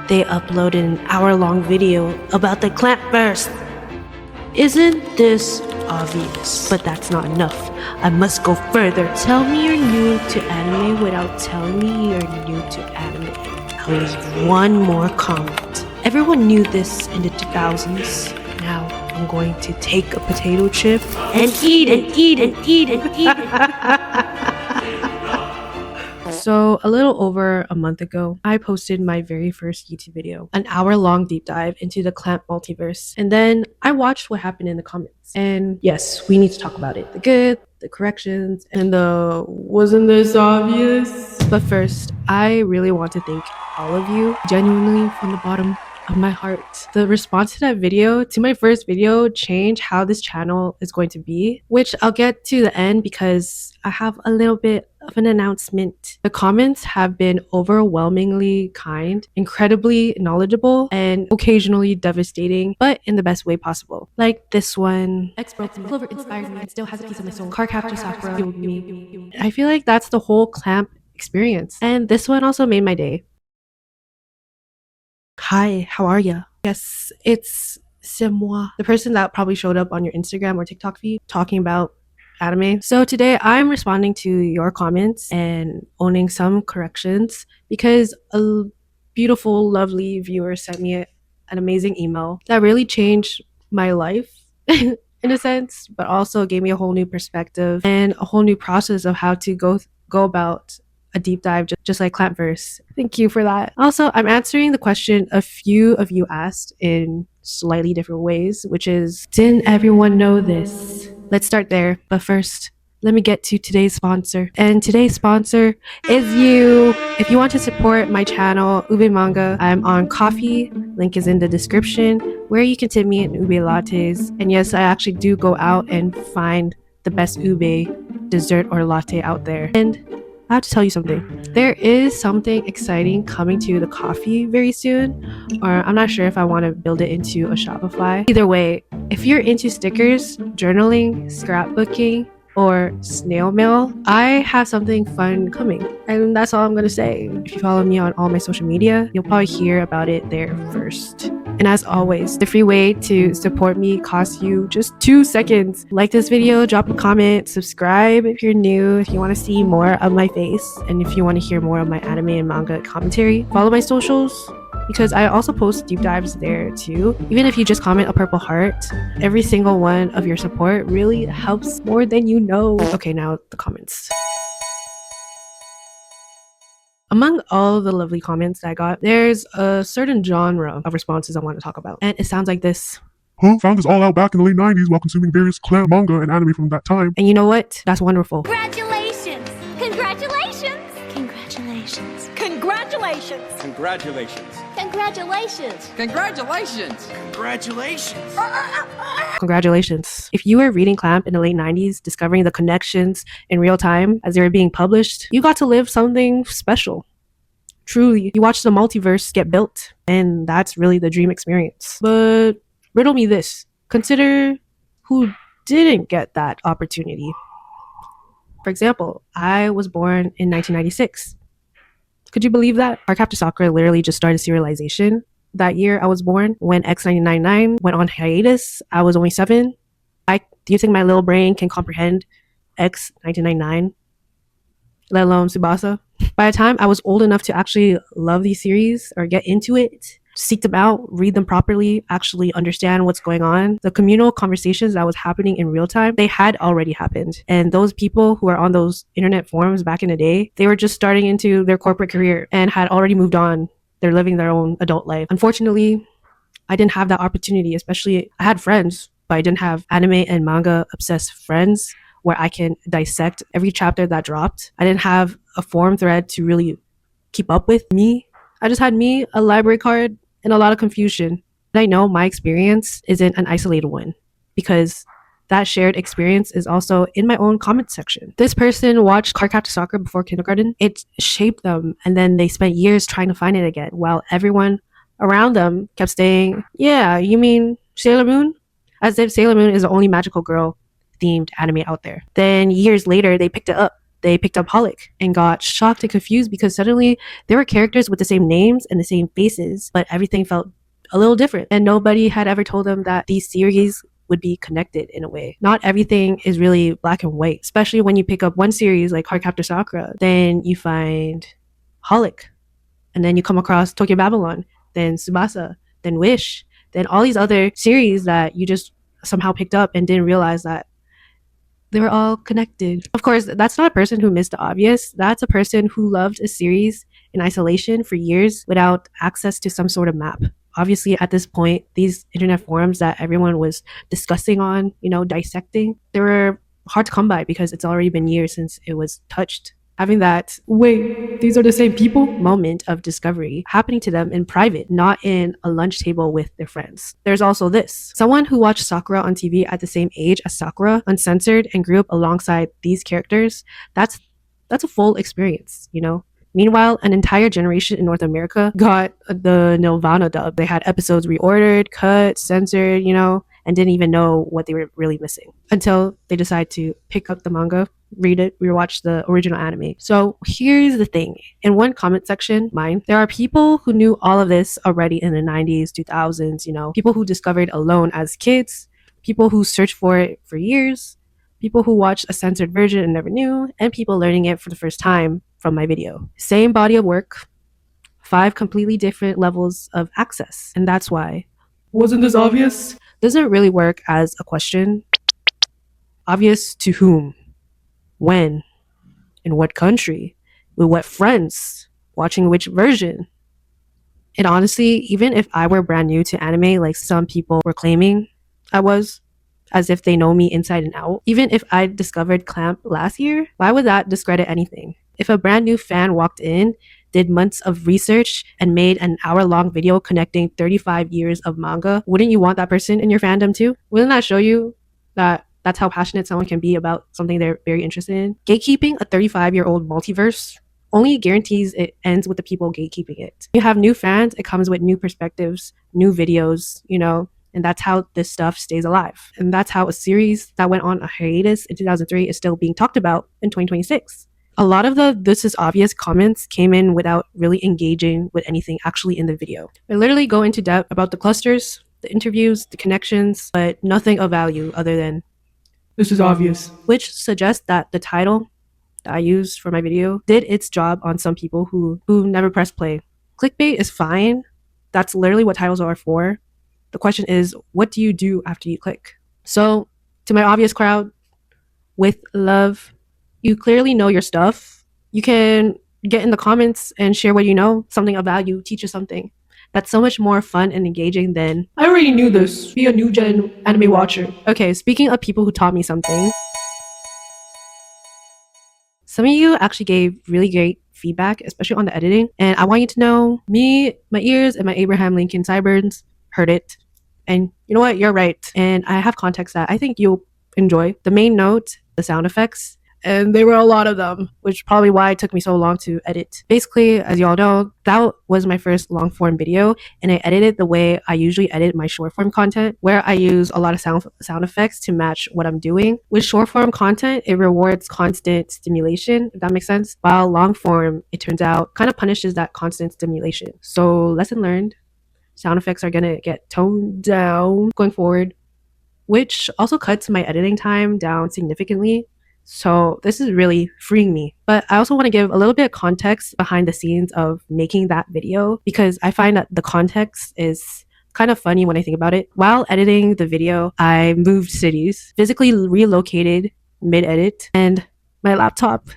they uploaded an hour-long video about the Clampverse. Isn't this obvious? But that's not enough. I must go further. Tell me you're new to anime without telling me you're new to anime. I'll leave one more comment. Everyone knew this in the 2000s. Now I'm going to take a potato chip and eat it. So a little over a month ago, I posted my very first YouTube video, an hour-long deep dive into the Clamp multiverse. And then I watched what happened in the comments. And yes, we need to talk about it. The good, the corrections, and the wasn't this obvious? But first, I really want to thank all of you, genuinely from the bottom of my heart. The response to that video, to my first video, changed how this channel is going to be, which I'll get to the end because I have a little bit of an announcement. The comments have been overwhelmingly kind, incredibly knowledgeable, and occasionally devastating, but in the best way possible. Like this one. Ex-broken Clover inspired me and still has a piece of my soul. Card capture Sakura fueled me. I feel like that's the whole Clamp experience. And this one also made my day. Hi, how are ya? Yes, it's c'est moi, the person that probably showed up on your Instagram or TikTok feed talking about anime. So today I'm responding to your comments and owning some corrections because a beautiful, lovely viewer sent me an amazing email that really changed my life in a sense, but also gave me a whole new perspective and a whole new process of how to go about a deep dive just like Clampverse. Thank you for that. Also, I'm answering the question a few of you asked in slightly different ways, which is, didn't everyone know this? Let's start there. But first, let me get to today's sponsor. And today's sponsor is you. If you want to support my channel, Ubabe Manga, I'm on Coffee. Link is in the description, where you can tip me in ube lattes. And yes, I actually do go out and find the best ube dessert or latte out there. And I have to tell you something. There is something exciting coming to the coffee very soon, or I'm not sure if I want to build it into a Shopify. Either way, if you're into stickers, journaling, scrapbooking, or snail mail, I have something fun coming. And that's all I'm gonna say. If you follow me on all my social media, you'll probably hear about it there first. And as always, the free way to support me costs you just 2 seconds. Like this video, drop a comment, subscribe if you're new, if you want to see more of my face, and if you want to hear more of my anime and manga commentary. Follow my socials, because I also post deep dives there too. Even if you just comment a purple heart, every single one of your support really helps more than you know. Okay, now the comments. Among all the lovely comments that I got, there's a certain genre of responses I want to talk about. And it sounds like this. Huh? Found this all out back in the late 90s while consuming various Clamp manga and anime from that time. And you know what? That's wonderful. Congratulations! Congratulations! Congratulations! Congratulations! Congratulations. Congratulations! Congratulations. Congratulations. Congratulations. If you were reading Clamp in the late 90s, discovering the connections in real time as they were being published, you got to live something special. Truly, you watched the multiverse get built, and that's really the dream experience. But riddle me this. Consider who didn't get that opportunity. For example, I was born in 1996. Could you believe that? Cardcaptor Sakura literally just started serialization that year I was born. When X999 went on hiatus, I was only 7. Do you think my little brain can comprehend X1999, let alone Tsubasa? By the time I was old enough to actually love these series or get into it, seek them out, read them properly, actually understand what's going on, the communal conversations that was happening in real time, they had already happened. And those people who are on those internet forums back in the day, they were just starting into their corporate career and had already moved on. They're living their own adult life. Unfortunately, I didn't have that opportunity, especially I had friends, but I didn't have anime and manga obsessed friends where I can dissect every chapter that dropped. I didn't have a forum thread to really keep up with me. I just had me, a library card, and a lot of confusion. And I know my experience isn't an isolated one because that shared experience is also in my own comment section. This person watched Cardcaptor Sakura before kindergarten. It shaped them, and then they spent years trying to find it again while everyone around them kept saying, yeah, you mean Sailor Moon? As if Sailor Moon is the only magical girl themed anime out there. Then years later, they picked it up they picked up Holic and got shocked and confused because suddenly there were characters with the same names and the same faces, but everything felt a little different. And nobody had ever told them that these series would be connected in a way. Not everything is really black and white, especially when you pick up one series like Cardcaptor Sakura, then you find Holic, and then you come across Tokyo Babylon, then Tsubasa, then Wish, then all these other series that you just somehow picked up and didn't realize that they were all connected. Of course, that's not a person who missed the obvious. That's a person who loved a series in isolation for years without access to some sort of map. Obviously, at this point, these internet forums that everyone was discussing on, dissecting, they were hard to come by because it's already been years since it was touched. Having that, wait, these are the same people moment of discovery happening to them in private, not in a lunch table with their friends. There's also this. Someone who watched Sakura on TV at the same age as Sakura, uncensored, and grew up alongside these characters, that's a full experience, Meanwhile, an entire generation in North America got the Nirvana dub. They had episodes reordered, cut, censored, and didn't even know what they were really missing until they decided to pick up the manga, read it, rewatch the original anime. So here's the thing. In one comment section, mine, there are people who knew all of this already in the 90s, 2000s, people who discovered Alone as kids, people who searched for it for years, people who watched a censored version and never knew, and people learning it for the first time from my video. Same body of work, 5 completely different levels of access. And that's why, wasn't this obvious? Doesn't really work as a question. Obvious to whom? When? In what country? With what friends? Watching which version? And honestly, even if I were brand new to anime like some people were claiming I was, as if they know me inside and out, even if I discovered Clamp last year, why would that discredit anything? If a brand new fan walked in, did months of research, and made an hour-long video connecting 35 years of manga, wouldn't you want that person in your fandom too? Wouldn't that show you that that's how passionate someone can be about something they're very interested in? Gatekeeping a 35-year-old multiverse only guarantees it ends with the people gatekeeping it. You have new fans, it comes with new perspectives, new videos, and that's how this stuff stays alive. And that's how a series that went on a hiatus in 2003 is still being talked about in 2026. A lot of the "this is obvious" comments came in without really engaging with anything actually in the video. They literally go into depth about the clusters, the interviews, the connections, but nothing of value other than "this is obvious," which suggests that the title that I used for my video did its job on some people who never pressed play. Clickbait is fine. That's literally what titles are for. The question is, what do you do after you click? So, to my obvious crowd, with love, you clearly know your stuff. You can get in the comments and share what you know, something of value, teach us something. That's so much more fun and engaging than, I already knew this, be a new gen anime watcher. Okay, speaking of people who taught me something, some of you actually gave really great feedback, especially on the editing. And I want you to know, me, my ears, and my Abraham Lincoln sideburns heard it. And you know what? You're right. And I have context that I think you'll enjoy. The main note, the sound effects, and there were a lot of them, which is probably why it took me so long to edit. Basically, as you all know, that was my first long form video, and I edited the way I usually edit my short form content, where I use a lot of sound effects to match what I'm doing. With short form content, it rewards constant stimulation, if that makes sense, while long form, it turns out, kind of punishes that constant stimulation. So lesson learned, sound effects are gonna get toned down going forward, which also cuts my editing time down significantly. So this is really freeing me. But I also want to give a little bit of context behind the scenes of making that video, because I find that the context is kind of funny when I think about it. While editing the video, I moved cities, physically relocated mid-edit, and my laptop.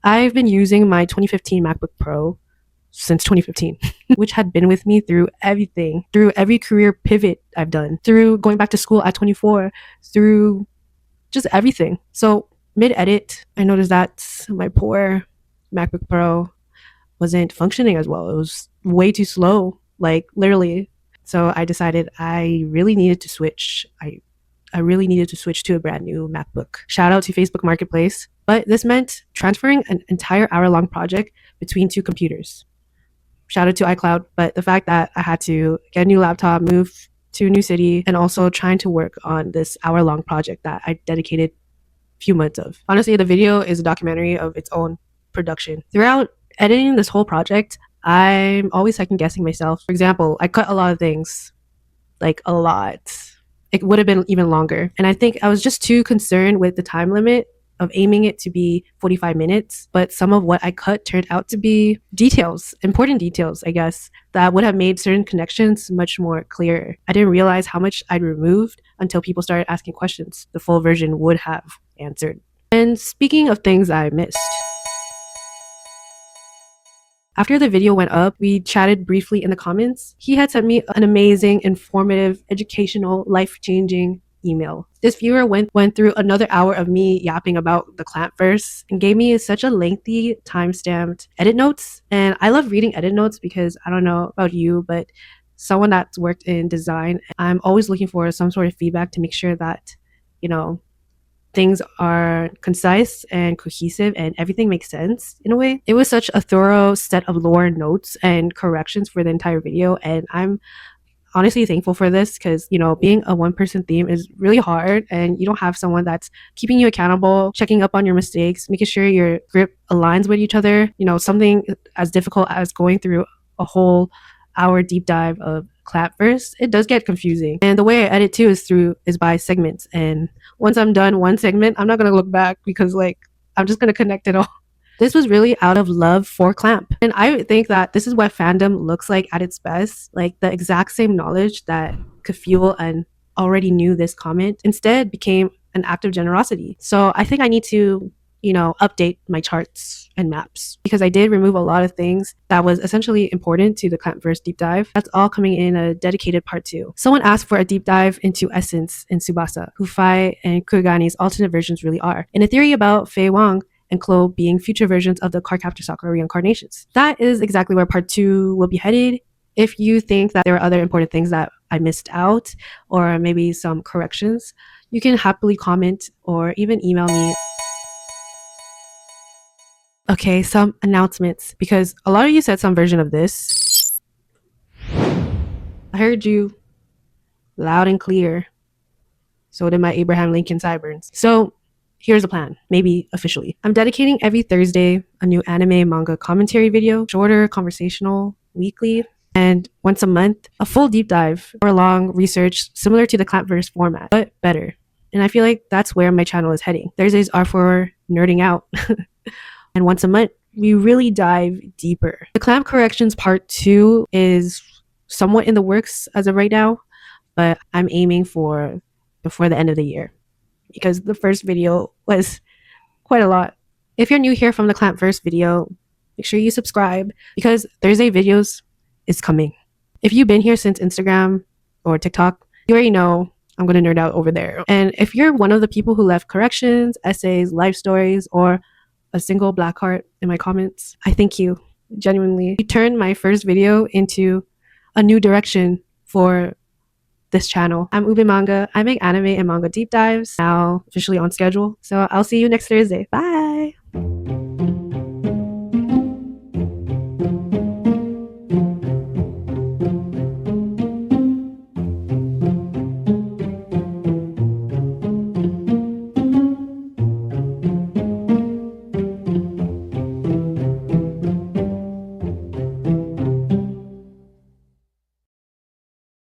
I've been using my 2015 MacBook Pro since 2015, which had been with me through everything, through every career pivot I've done, through going back to school at 24, through just everything. So mid-edit, I noticed that my poor MacBook Pro wasn't functioning as well. It was way too slow, like literally. So I decided I really needed to switch. I really needed to switch to a brand new MacBook. Shout out to Facebook Marketplace. But this meant transferring an entire hour-long project between 2 computers. Shout out to iCloud. But the fact that I had to get a new laptop, move to a new city, and also trying to work on this hour-long project that I dedicated few months of. Honestly, the video is a documentary of its own production. Throughout editing this whole project, I'm always second guessing myself. For example, I cut a lot of things, like a lot. It would have been even longer. And I think I was just too concerned with the time limit of aiming it to be 45 minutes. But some of what I cut turned out to be details, important details, I guess, that would have made certain connections much more clear. I didn't realize how much I'd removed until people started asking questions the full version would have answered. And speaking of things I missed, after the video went up, we chatted briefly in the comments. He had sent me an amazing, informative, educational, life-changing email. This viewer went through another hour of me yapping about the clamp verse and gave me such a lengthy time-stamped edit notes. And I love reading edit notes because I don't know about you, but someone that's worked in design, I'm always looking for some sort of feedback to make sure that, things are concise and cohesive and everything makes sense in a way. It was such a thorough set of lore notes and corrections for the entire video, and I'm honestly thankful for this because, being a one-person theme is really hard and you don't have someone that's keeping you accountable, checking up on your mistakes, making sure your grip aligns with each other. Something as difficult as going through a whole hour deep dive of clap verse, it does get confusing. And the way I edit too is by segments. And once I'm done one segment, I'm not going to look back because I'm just going to connect it all. This was really out of love for clamp. And I think that this is what fandom looks like at its best. Like the exact same knowledge that could fuel and already knew this comment instead became an act of generosity. So I think I need to update my charts and maps because I did remove a lot of things that was essentially important to the Clampverse deep dive. That's all coming in a dedicated part 2. Someone asked for a deep dive into Essence and Tsubasa, who Fai and Kurigani's alternate versions really are, and a theory about Fei Wang and Chloe being future versions of the Cardcaptor Sakura reincarnations. That is exactly where part 2 will be headed. If you think that there are other important things that I missed out or maybe some corrections, you can happily comment or even email me. Okay, some announcements, because a lot of you said some version of this. I heard you loud and clear. So did my Abraham Lincoln sideburns. So here's the plan, maybe officially. I'm dedicating every Thursday a new anime manga commentary video, shorter, conversational, weekly, and once a month, a full deep dive or long research similar to the Clampverse format, but better. And I feel like that's where my channel is heading. Thursdays are for nerding out. And once a month, we really dive deeper. The clamp corrections part 2 is somewhat in the works as of right now, but I'm aiming for before the end of the year because the first video was quite a lot. If you're new here from the Clampverse video, make sure you subscribe because Thursday videos is coming. If you've been here since Instagram or TikTok, you already know I'm going to nerd out over there. And if you're one of the people who left corrections, essays, life stories, or a single black heart in my comments, I thank you, genuinely. You turned my first video into a new direction for this channel. I'm Ubabe Manga. I make anime and manga deep dives, now officially on schedule. So I'll see you next Thursday. Bye!